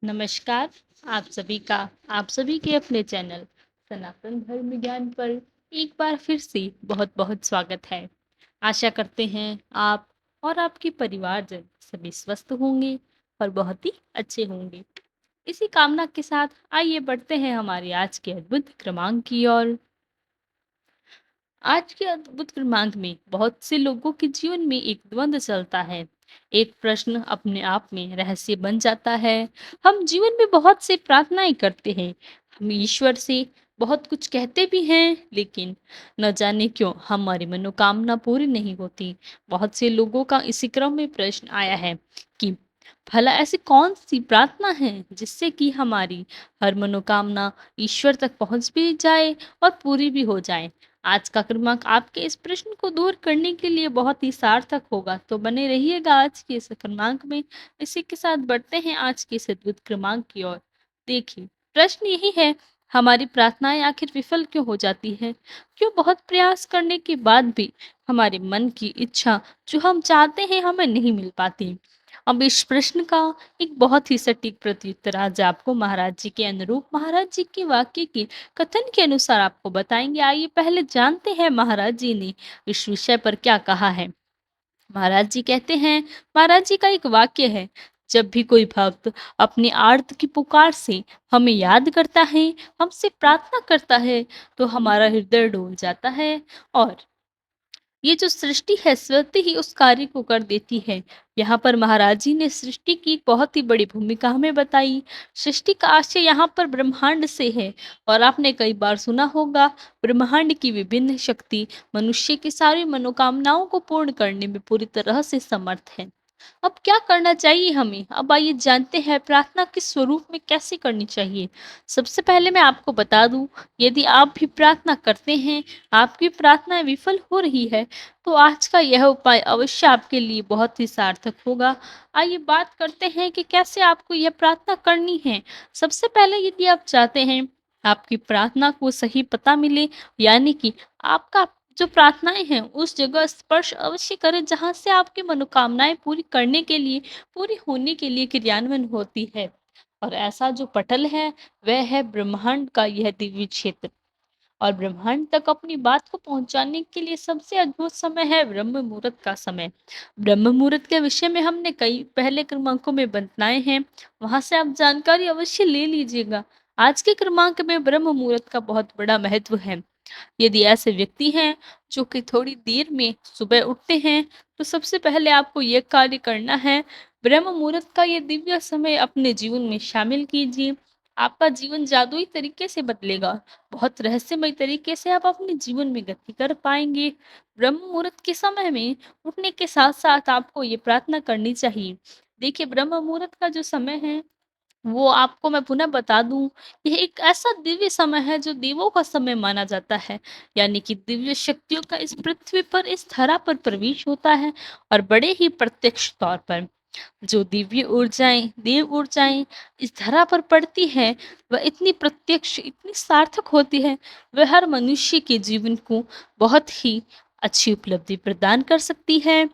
नमस्कार। आप सभी के अपने चैनल सनातन धर्म ज्ञान पर एक बार फिर से बहुत बहुत स्वागत है। आशा करते हैं आप और आपके परिवारजन सभी स्वस्थ होंगे और बहुत ही अच्छे होंगे। इसी कामना के साथ आइए बढ़ते हैं हमारे आज के अद्भुत क्रमांक की ओर। आज के अद्भुत क्रमांक में बहुत से लोगों के जीवन में एक द्वंद्व चलता है। एक प्रश्न अपने आप में रहस्य बन जाता है। हम जीवन में बहुत से प्रार्थनाएं करते हैं, हम ईश्वर से बहुत कुछ कहते भी हैं, लेकिन न जाने क्यों हमारी मनोकामना पूरी नहीं होती। बहुत से लोगों का इसी क्रम में प्रश्न आया है कि भला ऐसी कौन सी प्रार्थना है जिससे कि हमारी हर मनोकामना ईश्वर तक पहुंच भी जाए और पूरी भी हो जाए। आज का क्रमांक आपके इस प्रश्न को दूर करने के लिए बहुत ही सार्थक होगा, तो बने रहिएगा आज के इस क्रमांक में। इसी के साथ बढ़ते हैं आज के इस अद्भुत क्रमांक की ओर। देखिए, प्रश्न यही है, हमारी प्रार्थनाएं आखिर विफल क्यों हो जाती है? क्यों बहुत प्रयास करने के बाद भी हमारे मन की इच्छा जो हम चाहते हैं हमें नहीं मिल पाती? अब इस प्रश्न का एक बहुत ही सटीक प्रत्युत्तर आज आपको महाराज जी के अनुरूप महाराज जी के वाक्य के कथन के अनुसार आपको बताएंगे। आइए पहले जानते हैं महाराज जी ने इस विषय पर क्या कहा है। महाराज जी कहते हैं, महाराज जी का एक वाक्य है, जब भी कोई भक्त अपनी आर्त की पुकार से हमें याद करता है, हमसे प्रार्थना करता है, तो हमारा हृदय डोल जाता है और ये जो सृष्टि है स्वतः ही उस कार्य को कर देती है। यहाँ पर महाराज जी ने सृष्टि की एक बहुत ही बड़ी भूमिका हमें बताई। सृष्टि का आशय यहाँ पर ब्रह्मांड से है और आपने कई बार सुना होगा, ब्रह्मांड की विभिन्न शक्ति मनुष्य की सारी मनोकामनाओं को पूर्ण करने में पूरी तरह से समर्थ है। अब क्या करना चाहिए हमें? अब आइए जानते हैं प्रार्थना किस स्वरूप में कैसे करनी चाहिए। सबसे पहले मैं आपको बता दूं, यदि आप भी प्रार्थना करते हैं, आपकी प्रार्थना विफल हो रही है, तो आज का यह उपाय अवश्य आपके लिए बहुत ही सार्थक होगा। आइए बात करते हैं कि कैसे आपको यह प्रार्थना करनी है। सबसे पहले यदि आप चाहते हैं आपकी प्रार्थना को सही पता मिले, यानी कि आपका जो प्रार्थनाएं हैं उस जगह स्पर्श अवश्य करें जहां से आपकी मनोकामनाएं पूरी करने के लिए, पूरी होने के लिए क्रियान्वयन होती है। और ऐसा जो पटल है वह है ब्रह्मांड का यह दिव्य क्षेत्र। और ब्रह्मांड तक अपनी बात को पहुंचाने के लिए सबसे अद्भुत समय है ब्रह्म मुहूर्त का समय। ब्रह्म मुहूर्त के विषय में हमने कई पहले क्रमांकों में बताए हैं, वहां से आप जानकारी अवश्य ले लीजिएगा। आज के क्रमांक में ब्रह्म मुहूर्त का बहुत बड़ा महत्व है। यदि ऐसे व्यक्ति हैं जो कि थोड़ी देर में सुबह उठते हैं, तो सबसे पहले आपको यह कार्य करना है, ब्रह्म मुहूर्त का ये दिव्य समय अपने जीवन में शामिल कीजिए। आपका जीवन जादुई तरीके से बदलेगा। बहुत रहस्यमय तरीके से आप अपने जीवन में गति कर पाएंगे। ब्रह्म मुहूर्त के समय में उठने के साथ साथ आपको ये प्रार्थना करनी चाहिए। देखिए, ब्रह्म मुहूर्त का जो समय है वो आपको मैं पुनः बता दूं, यह एक ऐसा दिव्य समय है जो देवों का समय माना जाता है। यानी कि दिव्य शक्तियों का इस पृथ्वी पर, इस धरा पर प्रवेश होता है और बड़े ही प्रत्यक्ष तौर पर जो दिव्य ऊर्जाएं, देव ऊर्जाएं इस धरा पर पड़ती है, वह इतनी प्रत्यक्ष, इतनी सार्थक होती है, वह हर मनुष्य के जीवन को बहुत ही अच्छी उपलब्धि प्रदान कर सकती है।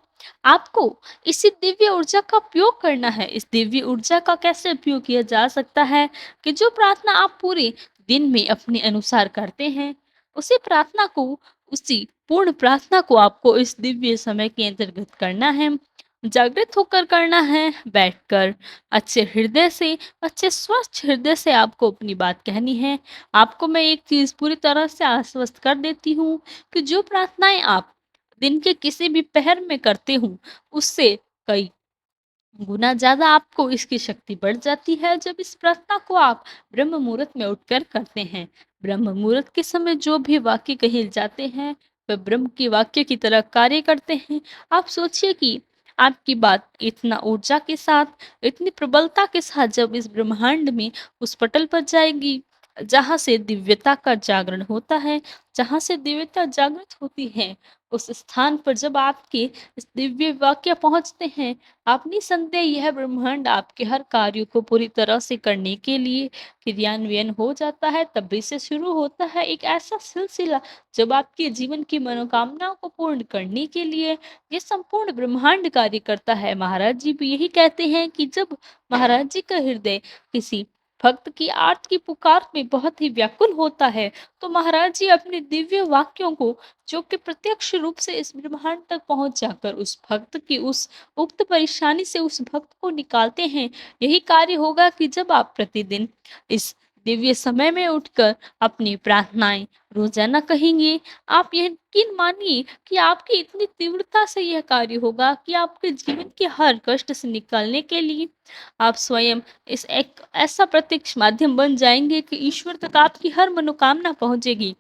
आपको इसी दिव्य ऊर्जा का उपयोग करना है। इस दिव्य ऊर्जा का कैसे उपयोग किया जा सकता है कि जो प्रार्थना आप पूरे दिन में अपने अनुसार करते हैं, उसी प्रार्थना को, उसी पूर्ण प्रार्थना को आपको इस दिव्य समय के अंतर्गत करना है। जागृत होकर करना है, बैठकर अच्छे हृदय से, अच्छे स्वस्थ हृदय से आपको अपनी बात कहनी है। आपको मैं एक चीज पूरी तरह से आश्वस्त कर देती हूँ कि जो प्रार्थनाएं आप दिन के किसी भी पहर में करते हूँ, उससे कई गुना ज्यादा आपको इसकी शक्ति बढ़ जाती है जब इस प्रार्थना को आप ब्रह्म मुहूर्त में उठकर करते हैं। ब्रह्म मुहूर्त के समय जो भी वाक्य कहे जाते हैं, वह ब्रह्म के वाक्य की तरह कार्य करते हैं। आप सोचिए कि आपकी बात इतना ऊर्जा के साथ, इतनी प्रबलता के साथ जब इस ब्रह्मांड में, उस पटल पर जाएगी, जहाँ से दिव्यता का जागरण होता है, जहाँ से दिव्यता जागृत होती है, उस स्थान पर जब आपके इस दिव्य वाक्य पहुँचते हैं, आप निसंदेह यह ब्रह्मांड आपके हर कार्यों को पूरी तरह से करने के लिए क्रियान्वयन हो जाता है। तभी से शुरू होता है एक ऐसा सिलसिला, जब आपके जीवन की मनोकामनाओं को पूर्ण करने के लिए ये संपूर्ण ब्रह्मांड कार्य करता है। महाराज जी भी यही कहते हैं कि जब महाराज जी का हृदय किसी भक्त की आर्त की पुकार में बहुत ही व्याकुल होता है, तो महाराज जी अपने दिव्य वाक्यों को, जो कि प्रत्यक्ष रूप से इस ब्रह्मांड तक पहुंच जाकर उस भक्त की उस उक्त परेशानी से उस भक्त को निकालते हैं। यही कार्य होगा कि जब आप प्रतिदिन इस दिव्य समय में उठकर अपनी प्रार्थनाएं रोजाना कहेंगे, आप यह यकीन मानिए कि आपकी इतनी तीव्रता से यह कार्य होगा कि आपके जीवन के हर कष्ट से निकलने के लिए आप स्वयं इस एक ऐसा प्रत्यक्ष माध्यम बन जाएँगे कि ईश्वर तक आपकी हर मनोकामना पहुँचेगी।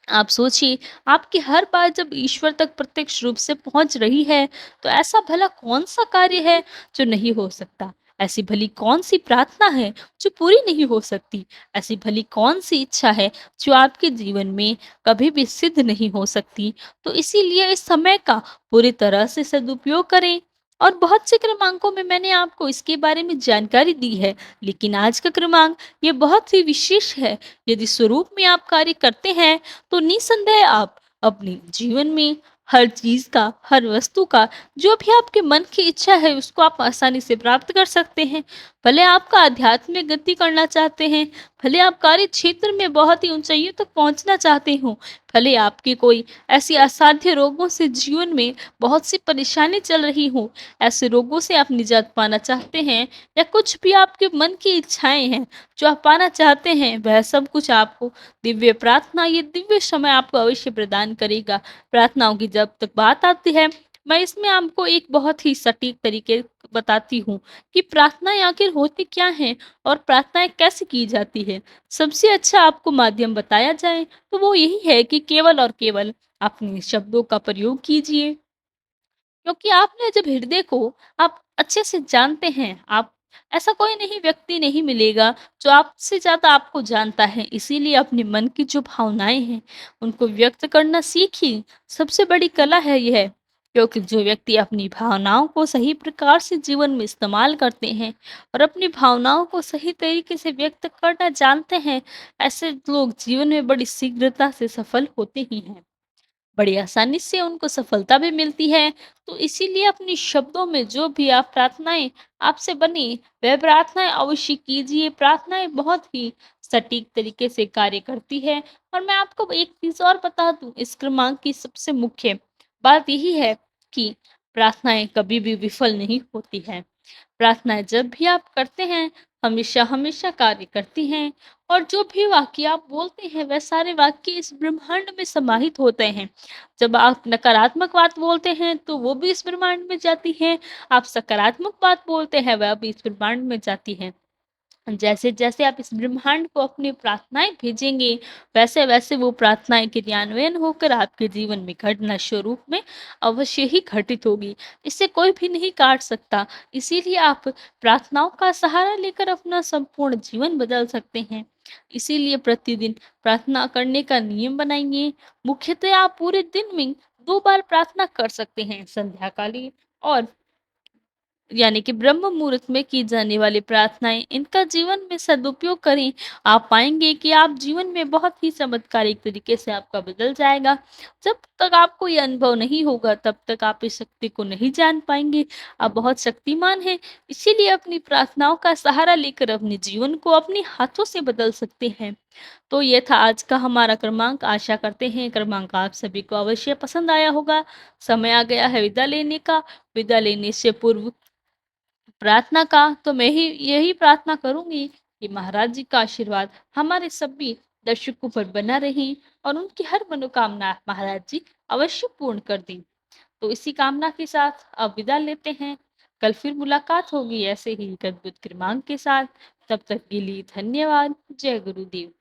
आप सोचिए, आपकी हर बात जब ईश्वर तक प्रत्यक्ष रूप से पहुँच रही है, तो ऐसा भला कौन-सा कार्य है जो नहीं हो सकता? ऐसी भली कौन-सी प्रार्थना है जो पूरी नहीं हो सकती? ऐसी भली कौन-सी इच्छा है जो आपके जीवन में कभी भी सिद्ध नहीं हो सकती? तो इसीलिए इस समय का पूरी तरह से सदुपयोग करें। और बहुत से क्रमांकों में मैंने आपको इसके बारे में जानकारी दी है, लेकिन आज का क्रमांक ये बहुत ही विशेष है। यदि स्वरूप में आप कार्य करते हैं, तो निसंदेह आप अपने जीवन में हर चीज़ का, हर वस्तु का, जो भी आपके मन की इच्छा है, उसको आप आसानी से प्राप्त कर सकते हैं। भले आपका आध्यात्मिक गति करना चाहते हैं, भले आप कार्य क्षेत्र में बहुत ही ऊंचाइयों तक पहुंचना चाहते हो, भले आपके कोई ऐसी असाध्य रोगों से जीवन में बहुत सी परेशानी चल रही हो, ऐसे रोगों से आप निजात पाना चाहते हैं, या कुछ भी आपके मन की इच्छाएं हैं जो आप पाना चाहते हैं, वह सब कुछ आपको दिव्य प्रार्थना, ये दिव्य समय आपको अवश्य प्रदान करेगा। प्रार्थनाओं की जब तक बात आती है, मैं इसमें आपको एक बहुत ही सटीक तरीके बताती हूँ कि प्रार्थनाएँ आखिर होती क्या हैं और प्रार्थनाएँ कैसे की जाती है। सबसे अच्छा आपको माध्यम बताया जाए, तो वो यही है कि केवल और केवल अपने शब्दों का प्रयोग कीजिए। क्योंकि आपने जब हृदय को आप अच्छे से जानते हैं, आप ऐसा कोई नहीं व्यक्ति नहीं मिलेगा जो आपसे ज़्यादा आपको जानता है। इसीलिए अपने मन की जो भावनाएँ हैं, उनको व्यक्त करना सीखिए। सबसे बड़ी कला है यह, क्योंकि जो व्यक्ति अपनी भावनाओं को सही प्रकार से जीवन में इस्तेमाल करते हैं और अपनी भावनाओं को सही तरीके से व्यक्त करना जानते हैं, ऐसे लोग जीवन में बड़ी शीघ्रता से सफल होते ही हैं। बड़ी आसानी से उनको सफलता भी मिलती है। तो इसीलिए अपने शब्दों में जो भी आप प्रार्थनाएँ आपसे बनी, वह प्रार्थनाएँ अवश्य कीजिए। प्रार्थनाएँ बहुत ही सटीक तरीके से कार्य करती है। और मैं आपको एक चीज़ और बता दूँ, इस क्रमांक की सबसे मुख्य बात यही है कि प्रार्थनाएँ कभी भी विफल नहीं होती हैं। प्रार्थनाएँ जब भी आप करते हैं, हमेशा-हमेशा कार्य करती हैं। और जो भी वाक्य आप बोलते हैं, वह सारे वाक्य इस ब्रह्मांड में समाहित होते हैं। जब आप नकारात्मक बात बोलते हैं, तो वो भी इस ब्रह्मांड में जाती हैं। आप सकारात्मक बात बोलते हैं, वह भी इस ब्रह्मांड में जाती हैं। जैसे-जैसे आप इस ब्रह्मांड को अपनी प्रार्थनाएँ भेजेंगे, वैसे-वैसे वो प्रार्थनाएँ क्रियान्वयन होकर आपके जीवन में घटना स्वरूप में अवश्य ही घटित होगी। इसे कोई भी नहीं काट सकता। इसीलिए आप प्रार्थनाओं का सहारा लेकर अपना संपूर्ण जीवन बदल सकते हैं। इसीलिए प्रतिदिन प्रार्थना करने का नियम बनाइए। मुख्यतः आप पूरे दिन में 2 बार प्रार्थना कर सकते हैं, संध्याकालीन और यानी कि ब्रह्म मुहूर्त में की जाने वाली प्रार्थनाएँ, इनका जीवन में सदुपयोग करें। आप पाएँगे कि आप जीवन में बहुत ही चमत्कारिक तरीके से आपका बदल जाएगा। जब तक आपको ये अनुभव नहीं होगा, तब तक आप इस शक्ति को नहीं जान पाएँगे। आप बहुत शक्तिमान हैं, इसीलिए अपनी प्रार्थनाओं का सहारा लेकर अपने जीवन को अपने हाथों से बदल सकते हैं। तो ये था आज का हमारा क्रमांक। आशा करते हैं क्रमांक आप सभी को अवश्य पसंद आया होगा। समय आ गया है विदा लेने का। विदा लेने से पूर्व प्रार्थना का तो मैं ही यही प्रार्थना करूँगी कि महाराज जी का आशीर्वाद हमारे सभी दर्शकों पर बना रहे और उनकी हर मनोकामना महाराज जी अवश्य पूर्ण कर दें। तो इसी कामना के साथ अब विदा लेते हैं। कल फिर मुलाकात होगी ऐसे ही एक अद्भुत क्रमांक के साथ। तब तक के लिए धन्यवाद। जय गुरुदेव।